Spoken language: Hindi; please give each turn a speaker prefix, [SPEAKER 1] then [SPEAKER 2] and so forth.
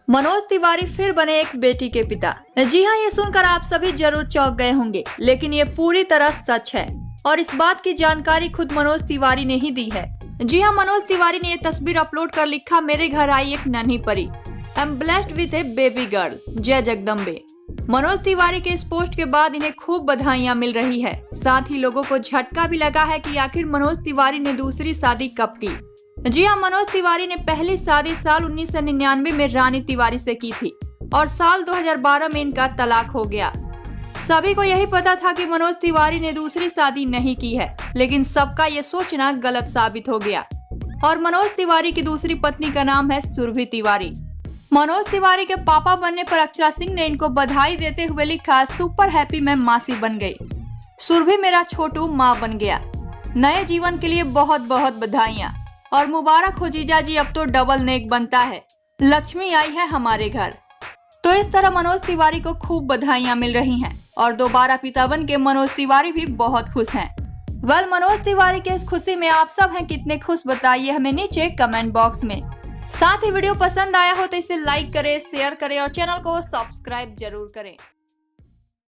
[SPEAKER 1] मनोज तिवारी फिर बने एक बेटी के पिता। जी हाँ, ये सुनकर आप सभी जरूर चौंक गए होंगे, लेकिन ये पूरी तरह सच है और इस बात की जानकारी खुद मनोज तिवारी ने ही दी है। जी हाँ, मनोज तिवारी ने ये तस्वीर अपलोड कर लिखा, मेरे घर आई एक नन्ही परी, I am blessed with A baby girl, जय जगदम्बे। मनोज तिवारी के इस पोस्ट के बाद इन्हें खूब बधाइयां मिल रही है। साथ ही लोगों को झटका भी लगा है कि आखिर मनोज तिवारी ने दूसरी शादी कब की। जी हाँ, मनोज तिवारी ने पहली शादी साल 1999 में रानी तिवारी से की थी और साल 2012 में इनका तलाक हो गया। सभी को यही पता था कि मनोज तिवारी ने दूसरी शादी नहीं की है, लेकिन सबका ये सोचना गलत साबित हो गया और मनोज तिवारी की दूसरी पत्नी का नाम है सुरभि तिवारी। मनोज तिवारी के पापा बनने पर अक्षरा सिंह ने इनको बधाई देते हुए लिखा, सुपर हैप्पी, मैं मासी बन गई, सुरभि मेरा छोटू माँ बन गया, नए जीवन के लिए बहुत बहुत बधाइयाँ और मुबारक हो जीजा जी, अब तो डबल नेक बनता है, लक्ष्मी आई है हमारे घर। तो इस तरह मनोज तिवारी को खूब बधाइयां मिल रही हैं और दोबारा पिता बन के मनोज तिवारी भी बहुत खुश हैं। मनोज तिवारी के इस खुशी में आप सब हैं कितने खुश, बताइए हमें नीचे कमेंट बॉक्स में। साथ ही वीडियो पसंद आया हो तो इसे लाइक करें, शेयर करें और चैनल को सब्सक्राइब जरूर करें।